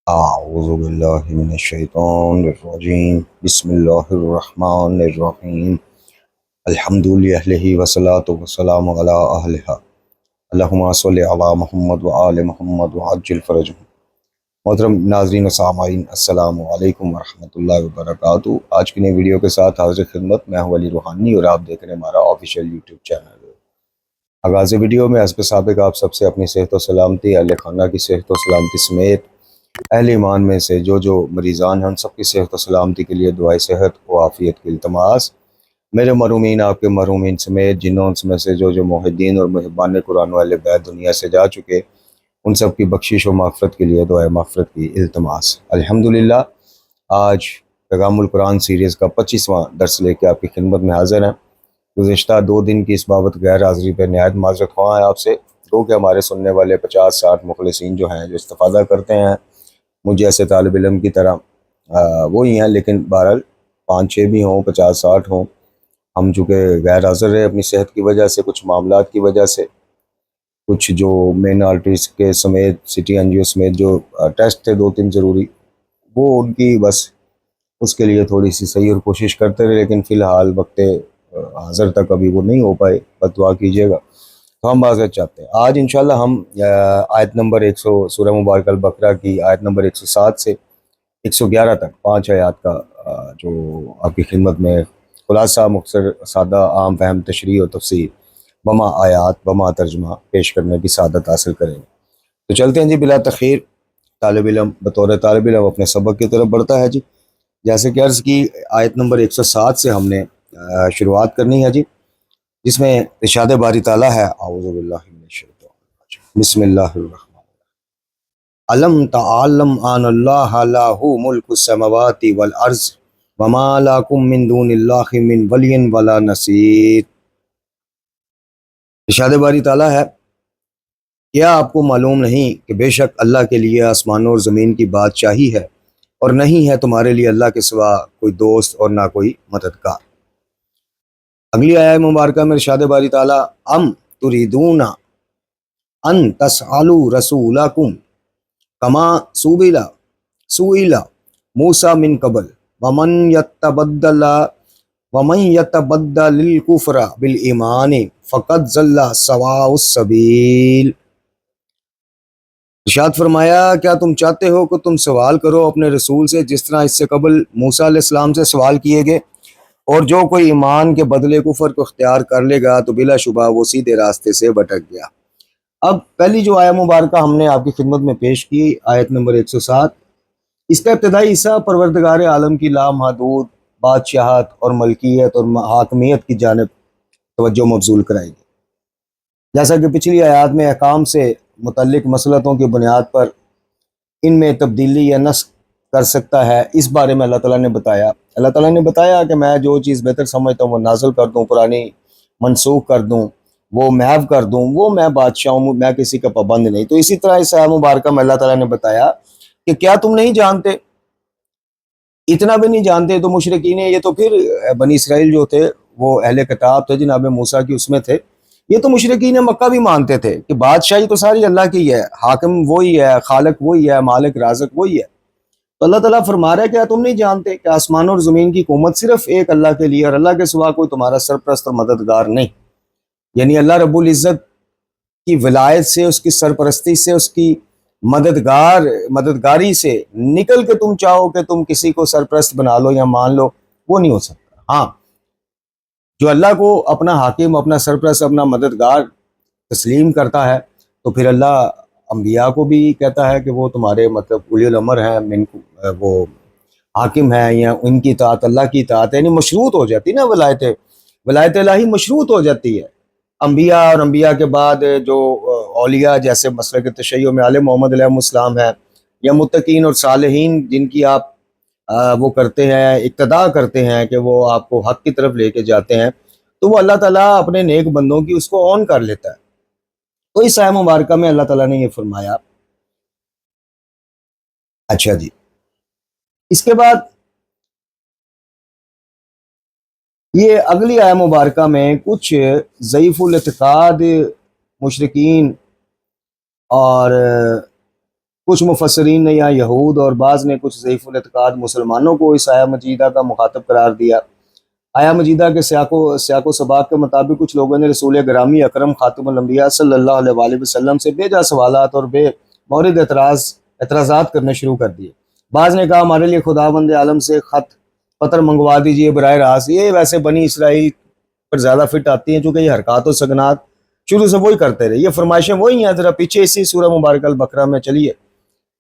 اعوذ باللہ من الشیطان الرجیم بسم اللہ الرحمن الرحیم الحمد للہ والصلاة والسلام علی اہلہا اللہم صلی علی محمد وآل محمد وعجل فرجہم۔ محترم ناظرین و سامعین، السلام علیکم ورحمۃ اللہ وبرکاتہ۔ آج کی نئی ویڈیو کے ساتھ حاضر خدمت میں ہوں علی روحانی اور آپ دیکھ رہے ہیں ہمارا آفیشیل یوٹیوب چینل۔ آغاز ویڈیو میں حسب سابق آپ سب سے اپنی صحت و سلامتی، اہل خانہ کی صحت و سلامتی سمیت اہل ایمان میں سے جو مریضان ہیں ان سب کی صحت و سلامتی کے لیے دعائے صحت و عافیت کی التماس۔ میرے مرحومین، آپ کے مرحومین سمیت جنوں انس میں سے جو موحدین اور محبان قرآن والے بیت دنیا سے جا چکے، ان سب کی بخشش و مغفرت کے لیے دعائے مغفرت کی التماس۔ الحمدللہ آج پیغام القرآن سیریز کا 25واں درس لے کے آپ کی خدمت میں حاضر ہیں۔ گزشتہ 2 دن کی اس بابت غیر حاضری پہ نہایت معذرت خواہ ہیں آپ سے، کہ ہمارے سننے والے 50-60 مخلصین جو ہیں، جو استفادہ کرتے ہیں مجھے ایسے طالب علم کی طرح، وہی ہیں، لیکن بہرحال 5-6 بھی ہوں، 50-60 ہوں، ہم چونکہ غیر حاضر رہے اپنی صحت کی وجہ سے، کچھ معاملات کی وجہ سے، کچھ جو مین آرٹریز کے سمیت سٹی انجیو سمیت جو ٹیسٹ تھے 2-3 ضروری، وہ ان کی بس اس کے لیے تھوڑی سی صحیح اور کوشش کرتے رہے، لیکن فی الحال وقت حاضر تک ابھی وہ نہیں ہو پائے، بد دعا کیجیے گا۔ تو ہم معذرت چاہتے ہیں۔ آج انشاءاللہ ہم آیت نمبر 100 سورہ مبارکہ البقرہ کی آیت نمبر 107 سے 111 تک 5 آیات کا جو آپ کی خدمت میں خلاصہ، مختصر، سادہ، عام فہم، تشریح و تفسیر بما آیات بما ترجمہ پیش کرنے کی سعادت حاصل کریں گے۔ تو چلتے ہیں جی بلا تخیر۔ طالب علم بطور طالب علم اپنے سبق کی طرف بڑھتا ہے جی۔ جیسے کہ عرض کی، آیت نمبر 107 سے ہم نے شروعات کرنی ہے جی، جس میں ارشاد باری تعالیٰ ہے، اعوذ باللہ من الشیطان الرجیم، بسم اللہ الرحمن علم تعلم ان اللہ لہ ملک السماوات والارض وما لکم من دون اللہ من ولی ولا نصیر۔ ارشاد باری تعالیٰ ہے، کیا آپ کو معلوم نہیں کہ بے شک اللہ کے لیے آسمانوں اور زمین کی بادشاہی ہے، اور نہیں ہے تمہارے لیے اللہ کے سوا کوئی دوست اور نہ کوئی مددگار۔ اگلی آیت مبارکہ میں ارشاد باری تعالیٰ، ام تریدون ان تسألوا رسولکم کما سئل موسیٰ من قبل ومن یتبدل الکفر بالایمان فقد ضل سواء السبیل۔ ارشاد فرمایا، کیا تم چاہتے ہو کہ تم سوال کرو اپنے رسول سے جس طرح اس سے قبل موسیٰ علیہ السلام سے سوال کیے گئے، اور جو کوئی ایمان کے بدلے کفر کو اختیار کر لے گا تو بلا شبہ وہ سیدھے راستے سے بھٹک گیا۔ اب پہلی جو آیت مبارکہ ہم نے آپ کی خدمت میں پیش کی، آیت نمبر 107، اس کا ابتدائی حصہ پروردگار عالم کی لامحدود بادشاہت اور ملکیت اور حاکمیت کی جانب توجہ مبذول کرائے گی۔ جیسا کہ پچھلی آیات میں احکام سے متعلق مسلطوں کی بنیاد پر ان میں تبدیلی یا نسخ کر سکتا ہے، اس بارے میں اللہ تعالیٰ نے بتایا۔ اللہ تعالیٰ نے بتایا کہ میں جو چیز بہتر سمجھتا ہوں وہ نازل کر دوں، پرانی منسوخ کر دوں، وہ محو کر دوں، وہ میں بادشاہ ہوں، میں کسی کا پابند نہیں۔ تو اسی طرح اس آیت مبارکہ میں اللہ تعالیٰ نے بتایا کہ کیا تم نہیں جانتے، اتنا بھی نہیں جانتے تو مشرکین، یہ تو پھر بنی اسرائیل جو تھے، وہ اہل کتاب تھے جناب موسیٰ کی، اس میں تھے، یہ تو مشرکین مکہ بھی مانتے تھے کہ بادشاہی تو ساری اللہ کی ہے، حاکم وہی ہے، خالق وہی ہے، مالک رازق وہی ہے۔ تو اللہ تعالیٰ فرما رہا ہے، کیا تم نہیں جانتے کہ آسمانوں اور زمین کی حکومت صرف ایک اللہ کے لیے، اور اللہ کے سوا کوئی تمہارا سرپرست اور مددگار نہیں۔ یعنی اللہ رب العزت کی ولایت سے، اس کی سرپرستی سے، اس کی مددگاری سے نکل کے تم چاہو کہ تم کسی کو سرپرست بنا لو یا مان لو، وہ نہیں ہو سکتا۔ ہاں، جو اللہ کو اپنا حاکم، اپنا سرپرست، اپنا مددگار تسلیم کرتا ہے تو پھر اللہ انبیاء کو بھی کہتا ہے کہ وہ تمہارے اولی الامر ہیں، وہ حاکم ہیں، یا ان کی اطاعت اللہ کی اطاعت ہے، یعنی مشروط ہو جاتی نا ولایت الہی مشروط ہو جاتی ہے۔ انبیاء اور انبیاء کے بعد جو اولیاء، جیسے مسلک تشیع میں آل محمد علیہ السلام ہے، یا متقین اور صالحین جن کی آپ وہ کرتے ہیں، اقتداء کرتے ہیں کہ وہ آپ کو حق کی طرف لے کے جاتے ہیں، تو وہ اللہ تعالیٰ اپنے نیک بندوں کی اس کو اون کر لیتا ہے۔ تو اس آیت مبارکہ میں اللہ تعالیٰ نے یہ فرمایا۔ اچھا جی، اس کے بعد یہ اگلی آیت مبارکہ میں کچھ ضعیف الاعتقاد مشرکین اور کچھ مفسرین نے یہاں یہود اور بعض نے کچھ ضعیف الاعتقاد مسلمانوں کو اس آیہ مجیدہ کا مخاطب قرار دیا۔ آیہ مجیدہ کے سیاق و سباق کے مطابق کچھ لوگوں نے رسول گرامی اکرم خاتم الانبیاء صلی اللہ علیہ وآلہ وسلم سے بے جا سوالات اور بے مورد اعتراضات کرنے شروع کر دیے۔ بعض نے کہا ہمارے لیے خداوند عالم سے خط پتر منگوا دیجئے براہ راست، یہ ویسے بنی اسرائیل پر زیادہ فٹ آتی ہیں چونکہ یہ حرکات و سکنات شروع سے وہی کرتے رہے، یہ فرمائشیں وہی ہیں، ذرا پیچھے اسی سورہ مبارکہ البقرہ میں چلیے،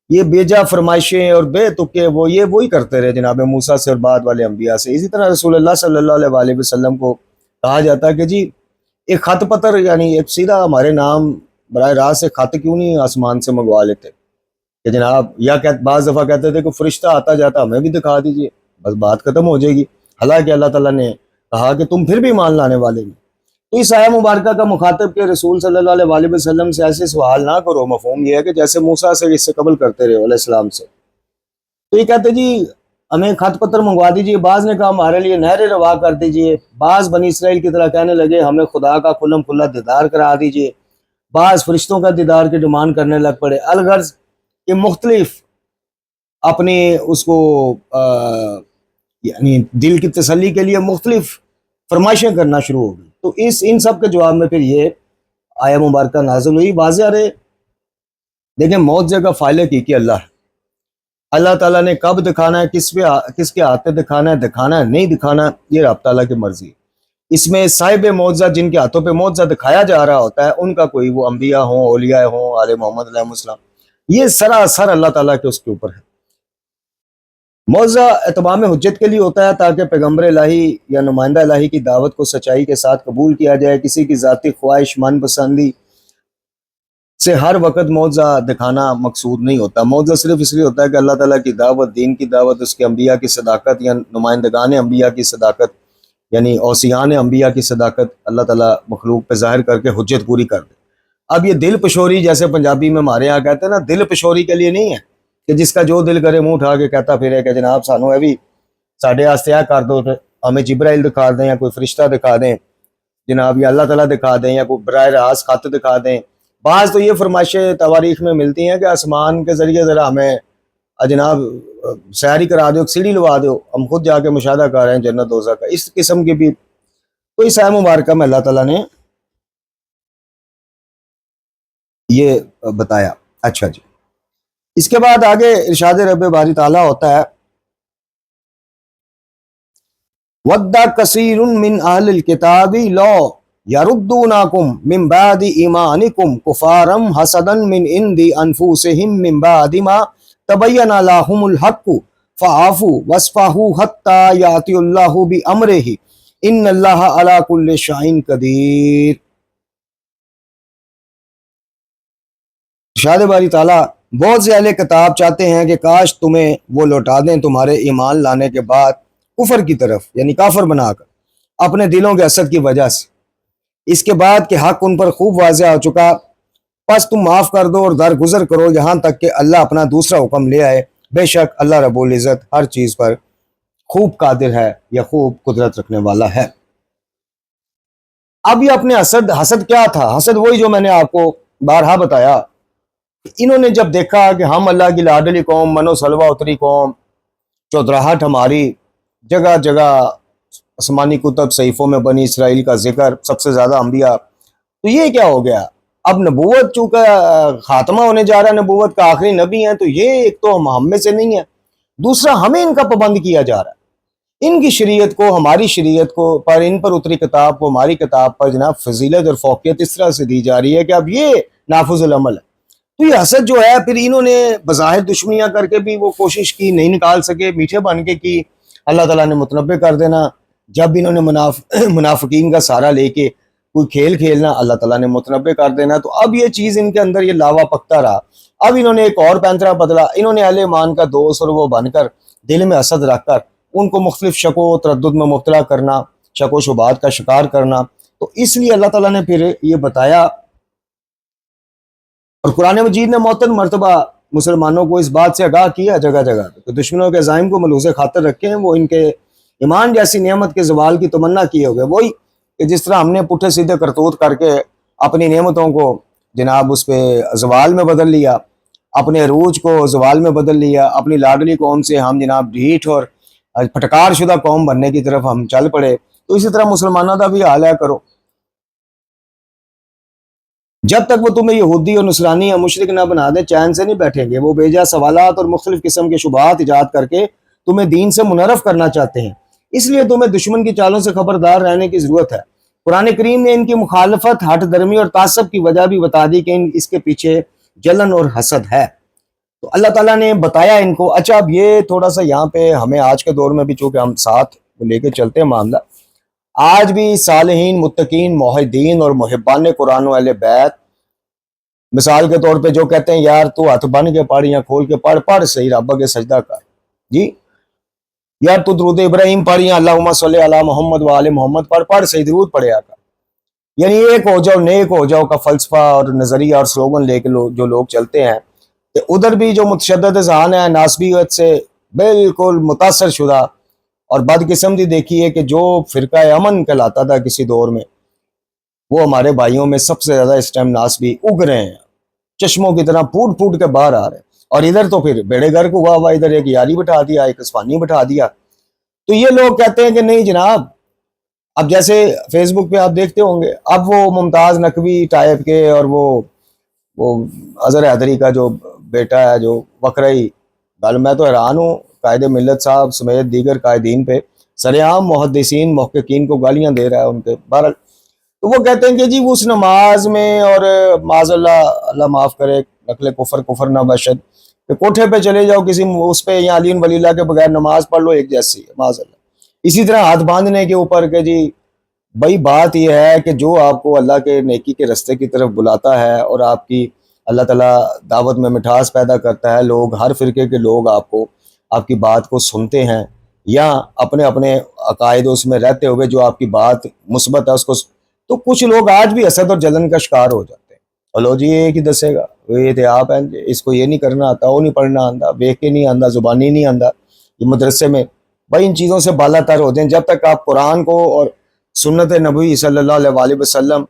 یہ بیجا فرمائشیں اور بے تکے یہ وہی کرتے رہے جناب موسیٰ سے اور بعد والے انبیاء سے۔ اسی طرح رسول اللہ صلی اللہ علیہ وآلہ وسلم کو کہا جاتا ہے کہ جی ایک خط پتر، یعنی ایک سیدھا ہمارے نام براہ راست ایک خط کیوں نہیں آسمان سے منگوا لیتے کہ جناب، یا بعض دفعہ کہتے تھے کہ فرشتہ آتا جاتا ہمیں بھی دکھا دیجئے، بس بات ختم ہو جائے گی۔ حالانکہ اللہ تعالیٰ نے کہا کہ تم پھر بھی مان لانے والے نہیں۔ تو اس آیہ مبارکہ کا مخاطب کہ رسول صلی اللہ علیہ وآلہ وسلم سے ایسے سوال نہ کرو، مفہوم یہ ہے کہ جیسے موسیٰ سے اس سے قبل کرتے رہے علیہ السلام سے، تو یہ کہتے جی ہمیں خط پتر منگوا دیجئے۔ بعض نے کہا ہمارے لیے نہریں روا کر دیجئے، بعض بنی اسرائیل کی طرح کہنے لگے ہمیں خدا کا کھلم کھلا دیدار کرا دیجئے، بعض فرشتوں کا دیدار کی ڈیمانڈ کرنے لگ پڑے۔ الغرض کہ مختلف اپنے اس کو یعنی دل کی تسلی کے لیے مختلف فرمائشیں کرنا شروع ہو گئی۔ تو ان سب کے جواب میں پھر یہ آیہ مبارکہ نازل ہوئی۔ واضح رہے، دیکھیں معجزے کا فالق ہی کہ اللہ ہے، اللہ تعالیٰ نے کب دکھانا ہے، کس کے ہاتھ پہ دکھانا ہے نہیں دکھانا، یہ رب تعالیٰ کی مرضی ہے۔ اس میں صاحب معجزہ جن کے ہاتھوں پہ معجزہ دکھایا جا رہا ہوتا ہے ان کا کوئی وہ انبیاء ہوں، اولیاء ہوں، آل محمد علیہ السلام، یہ سراسر اللہ تعالیٰ کے اس کے اوپر ہے۔ معجزہ اتمام حجت کے لیے ہوتا ہے تاکہ پیغمبر الہی یا نمائندہ الہی کی دعوت کو سچائی کے ساتھ قبول کیا جائے۔ کسی کی ذاتی خواہش، من پسندی سے ہر وقت معجزہ دکھانا مقصود نہیں ہوتا۔ معجزہ صرف اس لیے ہوتا ہے کہ اللہ تعالیٰ کی دعوت، دین کی دعوت، اس کے انبیاء کی صداقت یا نمائندگان انبیاء کی صداقت یعنی اوصیان انبیاء کی صداقت اللہ تعالیٰ مخلوق پہ ظاہر کر کے حجت پوری کر دے۔ اب یہ دل پشوری جیسے پنجابی میں ہمارے یہاں کہتے ہیں نا، دل پشوری کے لیے نہیں ہے کہ جس کا جو دل کرے منہ اٹھا کے کہتا پھرے کہ جناب سانو ہے بھی ساڈے واسطے کر دو، ہمیں جبرائیل دکھا دیں یا کوئی فرشتہ دکھا دیں جناب، یا اللہ تعالیٰ دکھا دیں یا کوئی براہ راست خط دکھا دیں۔ بعض تو یہ فرمائشیں تواریخ میں ملتی ہیں کہ آسمان کے ذریعے ذرا ہمیں جناب سیاری کرا دو، سیڑھی لوا دو، ہم خود جا کے مشاہدہ کر رہے ہیں جنت دوزخ کا، اس قسم کی بھی۔ تو اس آیہ مبارکہ میں اللہ تعالیٰ نے یہ بتایا۔ اچھا جی، اس کے بعد آگے ارشاد رب باری تعالیٰ ہوتا ہے وَدَّ كَثِيرٌ مِّنْ أَهْلِ الْكِتَابِ لَوْ يَرُدُّونَكُمْ مِّن بَعْدِ إِيمَانِكُمْ كُفَّارًا حَسَدًا مِّنْ عِندِ أَنفُسِهِم مِّن بَعْدِ مَا تَبَيَّنَ لَهُمُ الْحَقُّ فَاعْفُوا وَاصْفَحُوا حَتَّى يَأْتِيَ اللَّهُ بِأَمْرِهِ إِنَّ اللَّهَ عَلَى كُلِّ شَيْءٍ قَدِيرٌ۔ ارشاد باری تعالیٰ بہت سے اہل کتاب چاہتے ہیں کہ کاش تمہیں وہ لوٹا دیں تمہارے ایمان لانے کے بعد کفر کی طرف، یعنی کافر بنا کر اپنے دلوں کے حسد کی وجہ سے، اس کے بعد کہ حق ان پر خوب واضح ہو چکا، پس تم معاف کر دو اور درگزر کرو یہاں تک کہ اللہ اپنا دوسرا حکم لے آئے، بے شک اللہ رب العزت ہر چیز پر خوب قادر ہے یا خوب قدرت رکھنے والا ہے۔ اب یہ اپنے حسد کیا تھا؟ حسد وہی جو میں نے آپ کو بارہا بتایا، انہوں نے جب دیکھا کہ ہم اللہ کی لاڈلی قوم، منو سلوہ اتری قوم، چودراہٹ ہماری، جگہ جگہ آسمانی کتب صحیفوں میں بنی اسرائیل کا ذکر، سب سے زیادہ انبیاء، تو یہ کیا ہو گیا؟ اب نبوت چونکہ خاتمہ ہونے جا رہا ہے، نبوت کا آخری نبی ہیں، تو یہ ایک تو ہم میں سے نہیں ہے، دوسرا ہمیں ان کا پابند کیا جا رہا ہے، ان کی شریعت کو، ہماری شریعت کو پر، ان پر اتری کتاب کو ہماری کتاب پر جناب فضیلت اور فوقیت اس طرح سے دی جا رہی ہے کہ اب یہ نافذ العمل ہے۔ تو یہ حسد جو ہے پھر انہوں نے بظاہر دشمنیاں کر کے بھی وہ کوشش کی، نہیں نکال سکے، میٹھے بن کے کی، اللہ تعالیٰ نے متنبع کر دینا۔ جب انہوں نے منافقین کا سہارا لے کے کوئی کھیل کھیلنا، اللہ تعالیٰ نے متنبع کر دینا۔ تو اب یہ چیز ان کے اندر یہ لاوا پکتا رہا۔ اب انہوں نے ایک اور پینترا بدلا، انہوں نے اہل ایمان کا دوست اور وہ بن کر دل میں حسد رکھ کر ان کو مختلف شک و تردد میں مبتلا کرنا، شک و شبہات کا شکار کرنا۔ تو اس لیے اللہ تعالیٰ نے پھر یہ بتایا، اور قرآن مجید نے معتد مرتبہ مسلمانوں کو اس بات سے آگاہ کیا جگہ جگہ کہ دشمنوں کے عزائم کو ملحوظ خاطر رکھیں، وہ ان کے ایمان جیسی نعمت کے زوال کی تمنا کیے ہوئے، وہی کہ جس طرح ہم نے پٹھے سیدھے کرتوت کر کے اپنی نعمتوں کو جناب اس پہ زوال میں بدل لیا، اپنے عروج کو زوال میں بدل لیا، اپنی لاڈلی قوم سے ہم جناب ڈھیٹ اور پھٹکار شدہ قوم بننے کی طرف ہم چل پڑے۔ تو اسی طرح مسلمانوں کا بھی حال ہے کرو۔ جب تک وہ تمہیں یہودی اور نصرانی یا مشرک نہ بنا دیں چین سے نہیں بیٹھیں گے۔ وہ بیجا سوالات اور مختلف قسم کے شبہات ایجاد کر کے تمہیں دین سے منحرف کرنا چاہتے ہیں، اس لیے تمہیں دشمن کی چالوں سے خبردار رہنے کی ضرورت ہے۔ قرآن کریم نے ان کی مخالفت، ہٹ درمی اور تعصب کی وجہ بھی بتا دی کہ اس کے پیچھے جلن اور حسد ہے۔ تو اللہ تعالیٰ نے بتایا ان کو۔ اچھا اب یہ تھوڑا سا یہاں پہ ہمیں آج کے دور میں بھی چونکہ ہم ساتھ لے کے چلتے ہیں معاملہ، آج بھی صالحین، متقین، موحدین اور محبان قرآن و اہل بیت مثال کے طور پہ جو کہتے ہیں یار تو ہاتھ بن کے پڑھ یا کھول کے پڑھ صحیح رب کے سجدہ کر، جی یار تو درود ابراہیم پڑھ یا اللہم صلی علی محمد و آل محمد پڑھ صحیح درود پڑھیا کر، یعنی ایک ہو جاؤ نیک ہو جاؤ کا فلسفہ اور نظریہ اور سلوگن لے کے جو لوگ چلتے ہیں، تو ادھر بھی جو متشدد ذہن ہے ناسبیت سے بالکل متاثر شدہ اور بدقسمتی دیکھی ہے کہ جو فرقہ امن کہلاتا تھا کسی دور میں، وہ ہمارے بھائیوں میں سب سے زیادہ اس ٹائم ناسبی اگ رہے ہیں، چشموں کی طرح پھوٹ پھوٹ کے باہر آ رہے ہیں۔ اور ادھر تو پھر بیڑے گھر کو ہوا ادھر ایک یاری بٹھا دیا، ایک اسفانی بٹھا دیا۔ تو یہ لوگ کہتے ہیں کہ نہیں جناب، اب جیسے فیس بک پہ آپ دیکھتے ہوں گے، اب وہ ممتاز نقوی ٹائپ کے اور وہ اظہر حیدری کا جو بیٹا ہے جو وقرئی گل، میں تو حیران ہوں قائد ملت صاحب سمیت دیگر قائدین پہ سرعام محدثین محققین کو گالیاں دے رہا ہے ان کے بہرحال۔ تو وہ کہتے ہیں کہ جی وہ اس نماز میں، اور معاذ اللہ معاف کرے نقل کفر نہ بشد، کہ کوٹھے پہ چلے جاؤ کسی اس پہ یا علی ولی اللہ کے بغیر نماز پڑھ لو ایک جیسی ہے معاذ اللہ۔ اسی طرح ہاتھ باندھنے کے اوپر کہ جی بھائی بات یہ ہے کہ جو آپ کو اللہ کے نیکی کے رستے کی طرف بلاتا ہے اور آپ کی اللہ تعالیٰ دعوت میں مٹھاس پیدا کرتا ہے، لوگ ہر فرقے کے لوگ آپ کی بات کو سنتے ہیں، یا اپنے اپنے عقائد اس میں رہتے ہوئے جو آپ کی بات مثبت ہے اس کو، تو کچھ لوگ آج بھی حسد اور جلن کا شکار ہو جاتے ہیں۔ چلو جی یہ کہ دسے گا یہ تھے آپ ہیں، اس کو یہ نہیں کرنا آتا، وہ نہیں پڑھنا آتا، دیکھ کے نہیں آتا، زبانی نہیں آتا، یہ مدرسے میں بھائی ان چیزوں سے بالا تر ہو جائیں۔ جب تک آپ قرآن کو اور سنت نبوی صلی اللہ علیہ وسلم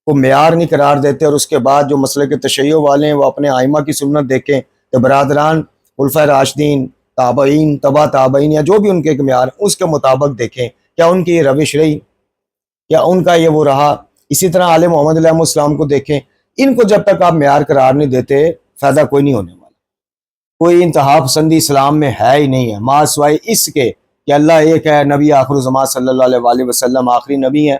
کو معیار نہیں قرار دیتے، اور اس کے بعد جو مسئلے کے تشیع والے ہیں وہ اپنے آئمہ کی سنت دیکھیں، تو برادران خلفائے راشدین، تابعین، تبع تابعین یا جو بھی ان کے معیار اس کے مطابق دیکھیں کیا ان کی یہ روش رہی، کیا ان کا یہ وہ رہا۔ اسی طرح آل محمد علیہ السلام کو دیکھیں، ان کو جب تک آپ معیار قرار نہیں دیتے فائدہ کوئی نہیں ہونے والا۔ کوئی انتہا پسندی اسلام میں ہے ہی نہیں ہے، ما سوائے اس کے کہ اللہ ایک ہے، نبی آخر الزمان صلی اللہ علیہ وسلم آخری نبی ہے،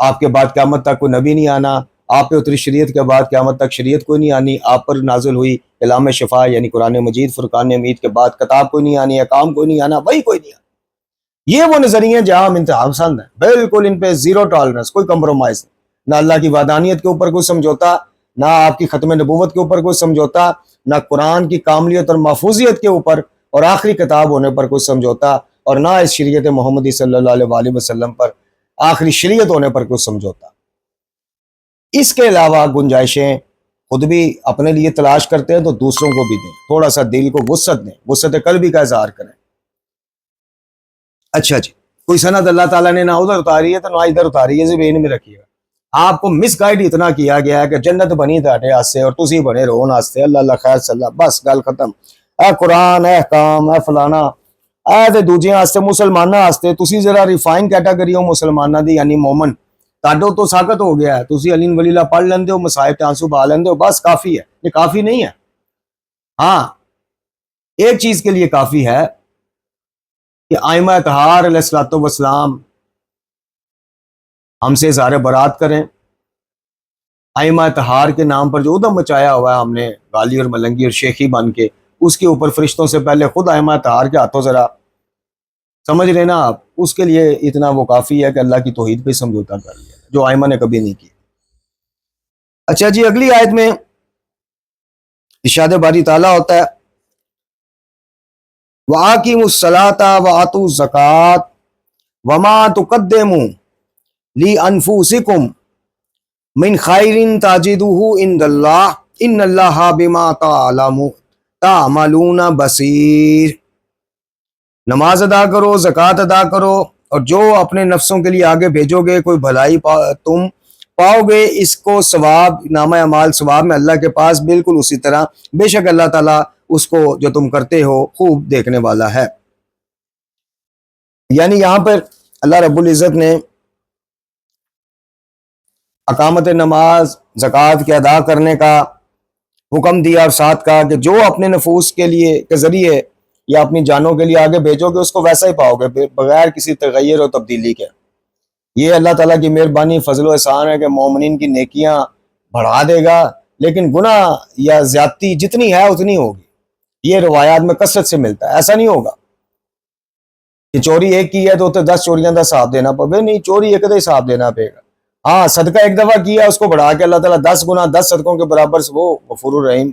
آپ کے بعد قیامت تک کوئی نبی نہیں آنا، آپ پہ اتری شریعت کے بعد قیامت تک شریعت کوئی نہیں آنی، آپ پر نازل ہوئی کلام شفا یعنی قرآن مجید فرقان حمید کے بعد کتاب کوئی نہیں آنی، احکام کوئی نہیں آنا، وہی کوئی نہیں آنا۔ یہ وہ نظریے جہاں ہم انتہا پسند ہیں، بالکل ان پہ زیرو ٹالرنس، کوئی کمپرومائز نہیں، نہ اللہ کی وحدانیت کے اوپر کوئی سمجھوتا، نہ آپ کی ختم نبوت کے اوپر کوئی سمجھوتا، نہ قرآن کی کاملیت اور محفوظیت کے اوپر اور آخری کتاب ہونے پر کوئی سمجھوتا، اور نہ اس شریعت محمدی صلی اللہ علیہ وسلم پر آخری شریعت ہونے پر کوئی سمجھوتا۔ اس کے علاوہ گنجائشیں خود بھی اپنے لیے تلاش کرتے ہیں تو دوسروں کو بھی دیں، تھوڑا سا دل کو وسعت دیں، وسعت قلبی کا اظہار کریں۔ اچھا جی، کوئی سند اللہ تعالیٰ نے نہ ادھر اتاری ہے تو نہ ادھر اتاری ہے، ذہن میں رکھیے گا۔ آپ کو مس گائیڈ اتنا کیا گیا ہے کہ جنت بنی تھے آستے اور تسی بنے رہو ناستے، اللہ اللہ خیر صلی اللہ، بس گل ختم۔ اے قرآن، اے احکام، اے فلانا، اے تے دوجے آستے مسلمانہ آستے تسی ذرا ریفائن کیٹاگری ہو مسلمانہ دی، یعنی مومن تاڈو تو ساکت ہو گیا ہے، تسی علی ولی اللہ پڑھ لیندے ہو، مصائب تے آنسو بہا لیندے ہو، بس کافی ہے۔ یہ کافی نہیں ہے، ہاں ایک چیز کے لیے کافی ہے کہ آئمہ اطہار علیہ الصلوۃ والسلام ہم سے اظہار برات کریں۔ آئمہ اطہار کے نام پر جو ادھم مچایا ہوا ہے ہم نے غالی اور ملنگی اور شیخی بن کے، اس کے اوپر فرشتوں سے پہلے خود آئمہ اطہار کے ہاتھوں ذرا سمجھ لینا آپ، اس کے لیے اتنا وہ کافی ہے کہ اللہ کی توحید پہ سمجھوتا کر لیا جو آئمہ نے کبھی نہیں کیا۔ اچھا جی، اگلی آیت میں ارشاد باری تعالیٰ ہوتا ہے وَآقِمُوا الصَّلَاةَ وَآتُوا الزَّکَاةَ وَمَا تُقَدِّمُوا لِأَنفُسِکُم مِّن خَیْرٍ تَجِدُوهُ عِندَ اللَّهِ إِنَّ اللَّهَ بِمَا تَعْمَلُونَ بَصِیرٌ۔ نماز ادا کرو، زکوٰۃ ادا کرو، اور جو اپنے نفسوں کے لیے آگے بھیجو گے کوئی بھلائی تم پاؤ گے اس کو ثواب، نامہ اعمال ثواب میں اللہ کے پاس بالکل اسی طرح، بے شک اللہ تعالیٰ اس کو جو تم کرتے ہو خوب دیکھنے والا ہے۔ یعنی یہاں پر اللہ رب العزت نے اقامت نماز، زکوٰۃ کے ادا کرنے کا حکم دیا، اور ساتھ کہا کہ جو اپنے نفوس کے لیے کے ذریعے یا اپنی جانوں کے لیے آگے بھیجو گے اس کو ویسا ہی پاؤ گے بغیر کسی تغیر و تبدیلی کے۔ یہ اللہ تعالیٰ کی مہربانی، فضل و احسان ہے کہ مومنین کی نیکیاں بڑھا دے گا، لیکن گناہ یا زیادتی جتنی ہے اتنی ہوگی۔ یہ روایات میں کثرت سے ملتا ہے، ایسا نہیں ہوگا کہ چوری ایک کی ہے تو 10 چوریاں کا حساب دینا پڑے، نہیں، چوری ایک کا حساب دینا پڑے گا۔ ہاں، صدقہ ایک دفعہ کیا اس کو بڑھا کے اللہ تعالیٰ 10 گنا 10 صدقوں کے برابر سے، وہ غفور الرحیم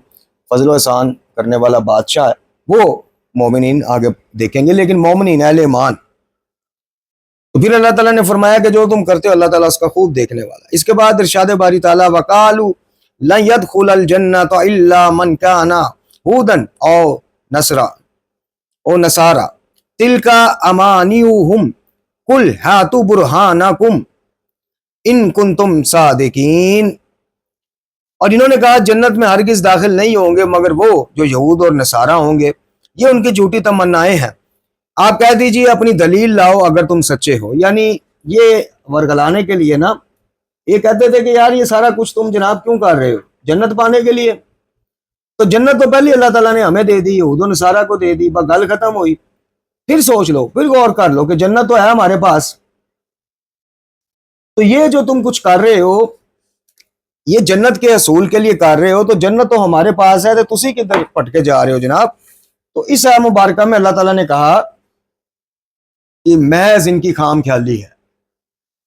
فضل و احسان کرنے والا بادشاہ ہے، وہ مومنین آگے دیکھیں گے، لیکن مومنین اہل ایمان۔ تو پھر اللہ تعالیٰ نے فرمایا کہ جو تم کرتے ہو اللہ تعالیٰ اس کا خوب دیکھنے والا۔ اس کے بعد ارشاد باری تعالیٰ وَقَالُوا لَن يَدْخُلَ الْجَنَّةَ إِلَّا مَنْ كَانَ هُودًا أَوْ نَصَارَىٰ تِلْكَ أَمَانِيُّهُمْ قُلْ هَاتُوا بُرْهَانَكُمْ ان کنتم صادقین۔ اور انہوں نے کہا جنت میں ہرگز داخل نہیں ہوں گے مگر وہ جو یہود اور نصارہ ہوں گے، یہ ان کی جھوٹی تمنائیں ہیں، آپ کہہ دیجئے اپنی دلیل لاؤ اگر تم سچے ہو۔ یعنی یہ ورگلانے کے لیے نا، یہ کہتے تھے کہ یار یہ سارا کچھ تم جناب کیوں کر رہے ہو، جنت پانے کے لیے؟ تو جنت تو پہلے اللہ تعالیٰ نے ہمیں دے دی، یہود و نصارہ کو دے دی، بس گل ختم ہوئی۔ پھر سوچ لو، پھر غور کر لو کہ جنت تو ہے ہمارے پاس، تو یہ جو تم کچھ کر رہے ہو یہ جنت کے حصول کے لیے کر رہے ہو، تو جنت تو ہمارے پاس ہے، تو تسی کدھر پٹکے جا رہے ہو جناب؟ تو اس آیت مبارکہ میں اللہ تعالیٰ نے کہا کہ محض ان کی خام خیالی ہے،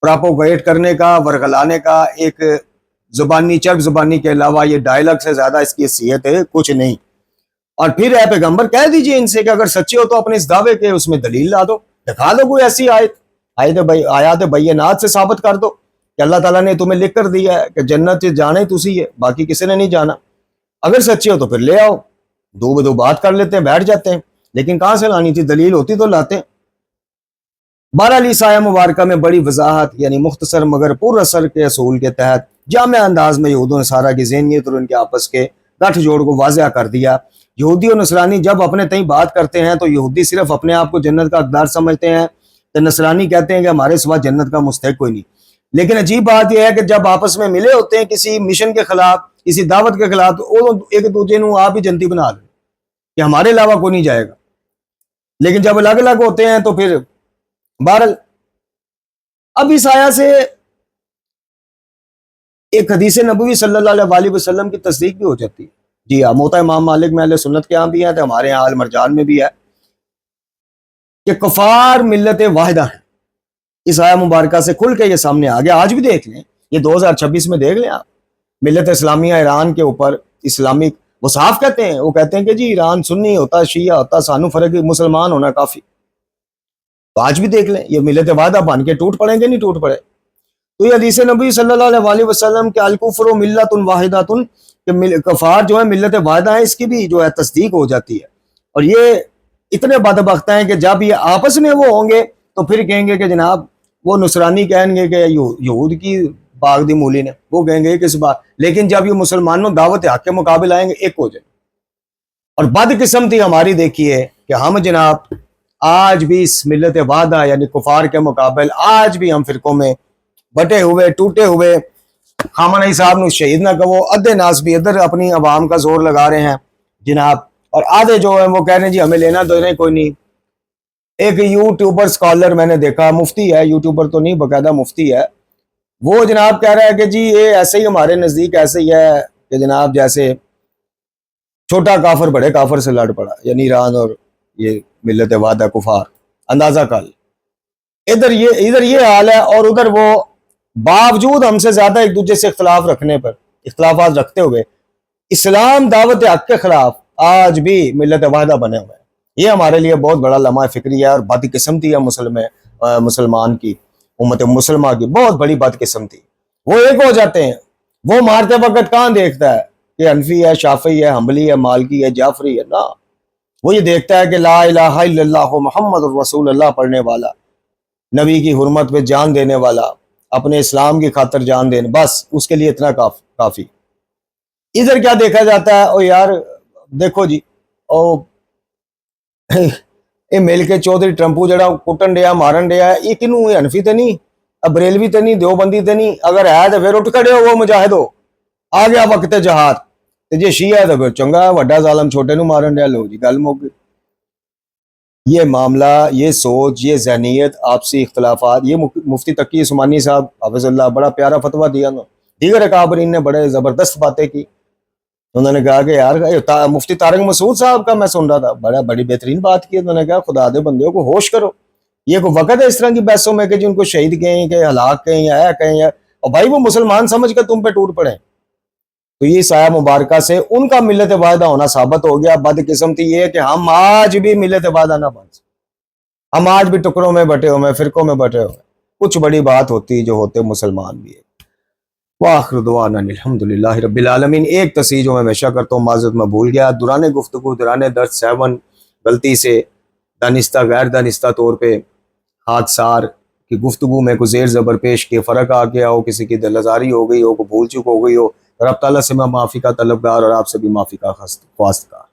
پراپوگیٹ کرنے کا، ورگلانے کا، ایک زبانی چرب زبانی کے علاوہ یہ ڈائلاگ سے زیادہ اس کی حیثیت ہے کچھ نہیں۔ اور پھر اے پیغمبر کہہ دیجئے ان سے کہ اگر سچے ہو تو اپنے اس دعوے کے اس میں دلیل لا دو، دکھا دو کوئی ایسی آیات بینات سے ثابت کر دو کہ اللہ تعالیٰ نے تمہیں لکھ کر دیا ہے کہ جنت جانے تسی ہے، باقی کسی نے نہیں جانا۔ اگر سچے ہو تو پھر لے آؤ، دو بدو بات کر لیتے ہیں، بیٹھ جاتے ہیں، لیکن کہاں سے لانی تھی؟ دلیل ہوتی تو لاتے ہیں۔ بہرحال اس آیہ مبارکہ میں بڑی وضاحت، یعنی مختصر مگر پر اثر کے اصول کے تحت جامع انداز میں یہود و نصارہ کی ذہنیت اور ان کے آپس کے گٹھ جوڑ کو واضح کر دیا۔ یہودی اور نصرانی جب اپنے تئیں بات کرتے ہیں تو یہودی صرف اپنے آپ کو جنت کا حقدار سمجھتے ہیں، تو نصرانی کہتے ہیں کہ ہمارے سوا جنت کا مستحق کوئی نہیں۔ لیکن عجیب بات یہ ہے کہ جب آپس میں ملے ہوتے ہیں کسی مشن کے خلاف، کسی دعوت کے خلاف، تو وہ ایک دوسرے کو آپ ہی جنتی بنا دیں کہ ہمارے علاوہ کوئی نہیں جائے گا، لیکن جب الگ الگ ہوتے ہیں تو پھر بہرحال۔ اب اس آیہ سے ایک حدیث نبوی صلی اللہ علیہ وسلم کی تصدیق بھی ہو جاتی ہے۔ جی ہاں، موطا امام مالک میں اہل سنت کے ہاں بھی ہے، تو ہمارے یہاں المرجان میں بھی ہے کہ کفار ملت واحدہ ہیں۔ اس آیہ مبارکہ سے کھل کے یہ سامنے آ گیا۔ آج بھی دیکھ لیں، یہ 2026 میں دیکھ لیں آپ، ملت اسلامیہ ایران کے اوپر اسلامک، وہ صاف کہتے ہیں، وہ کہتے ہیں کہ جی ایران سنی ہوتا، شیعہ ہوتا، سانو فرق مسلمان ہونا کافی۔ تو آج بھی دیکھ لیں، یہ ملت واحدہ بن کے ٹوٹ پڑیں گے نہیں ٹوٹ پڑے؟ تو یہ حدیث نبی صلی اللہ علیہ وسلم کے الکفر ملت واحدۃ، کہ کفار جو ہے ملت واحدہ ہیں، اس کی بھی جو ہے تصدیق ہو جاتی ہے۔ اور یہ اتنے بدبخت ہیں کہ جب یہ آپس میں وہ ہوں گے تو پھر کہیں گے کہ جناب، وہ نصرانی کہیں گے کہ یہود کی باغ دی مولی نے، وہ کہیں گے کس بات، لیکن جب یہ مسلمانوں دعوت حق کے مقابل آئیں گے ایک ہو جائیں۔ اور بد قسمتی ہماری دیکھیے کہ ہم جناب آج بھی اس ملت واحدہ یعنی کفار کے مقابل آج بھی ہم فرقوں میں بٹے ہوئے، ٹوٹے ہوئے، خامنہ ای صاحب نے شہید نہ کہو، ادھے ناس بھی ادھر اپنی عوام کا زور لگا رہے ہیں جناب، اور آدھے جو ہیں وہ کہہ رہے ہیں جی ہمیں لینا دو نہیں کوئی نہیں۔ ایک یوٹیوبر اسکالر میں نے دیکھا، مفتی ہے، یوٹیوبر تو نہیں باقاعدہ مفتی ہے، وہ جناب کہہ رہا ہے کہ جی یہ ایسے ہی ہمارے نزدیک ایسے ہی ہے کہ جناب جیسے چھوٹا کافر بڑے کافر سے لڑ پڑا، یعنی ایران اور یہ ملت واحدہ کفار، اندازہ کر ادھر یہ حال ہے، اور ادھر وہ باوجود ہم سے زیادہ ایک دوسرے سے اختلاف رکھنے پر، اختلافات رکھتے ہوئے اسلام دعوت حق کے خلاف آج بھی ملت واحدہ بنے ہوئے ہیں۔ یہ ہمارے لیے بہت بڑا لمحہ فکری ہے اور بد قسمتی ہے مسلمان کی، امت مسلمہ کی بہت بڑی بد قسمتی۔ وہ ایک ہو جاتے ہیں، وہ مارتے وقت کہاں دیکھتا ہے کہ حنفی ہے، شافعی ہے، حنبلی ہے، مالکی ہے، جعفری ہے، نہ، وہ یہ دیکھتا ہے کہ لا الہ الا اللہ محمد الرسول اللہ پڑھنے والا، نبی کی حرمت پہ جان دینے والا، اپنے اسلام کی خاطر جان دیں، بس اس کے لیے اتنا کافی۔ ادھر کیا دیکھا جاتا ہے، او یار دیکھو جی، او یہ مل کے چودھری ٹرمپو جڑا کٹن ڈیا مارن ڈیا، یہ کنوں حنفی تے نہیں، بریلوی تے نہیں، دیوبندی تے نہیں، اگر ہے تو پھر اٹھ کھڑے ہو، وہ مجاہد ہو، آ گیا وقت جہاد، تے جے شیعہ ہے تو پھر چنگا ہے، وڈا ظالم چھوٹے نو مارن ڈیا، لو جی گل مک گئی۔ یہ معاملہ، یہ سوچ، یہ ذہنیت، آپسی اختلافات، یہ مفتی تقی عثمانی صاحب حافظ اللہ بڑا پیارا فتویٰ دیا، دیگر اکابرین نے بڑے زبردست باتیں کی۔ انہوں نے کہا کہ یار مفتی طارق مسعود صاحب کا میں سن رہا تھا، بڑی بہترین بات کی۔ انہوں نے کہا خدا دے بندیوں کو ہوش کرو، یہ کوئی وقت ہے اس طرح کی بحثوں میں کہ جن کو شہید کہیں، کہ ہلاک کہیں، یا کہیں، یا اور بھائی وہ مسلمان سمجھ کر تم پہ ٹوٹ پڑے۔ تو یہ سایہ مبارکہ سے ان کا ملت واحدہ ہونا ثابت ہو گیا۔ بدقسمتی یہ ہے کہ ہم آج بھی ملت واحدہ نہ بن سکتے، ہم آج بھی ٹکڑوں میں بٹے ہوئے، فرقوں میں بٹے ہوئے۔ کچھ بڑی بات ہوتی جو ہوتے مسلمان بھی ہے۔ وآخر دعوانا الحمدللہ رب العالمین۔ ایک تصحیح جو میں ہمیشہ کرتا ہوں، معذرت میں بھول گیا، دوران گفتگو، دوران درس 7 غلطی سے دانستہ غیر دانستہ طور پہ حادثار کی گفتگو میں کوئی زیر زبر پیش کے فرق آ گیا ہو، کسی کی دل آزاری ہو گئی ہو، کوئی بھول چک ہو گئی ہو، رب تعالیٰ سے میں معافی کا طلبگار اور آپ سے بھی معافی کا خواستگار۔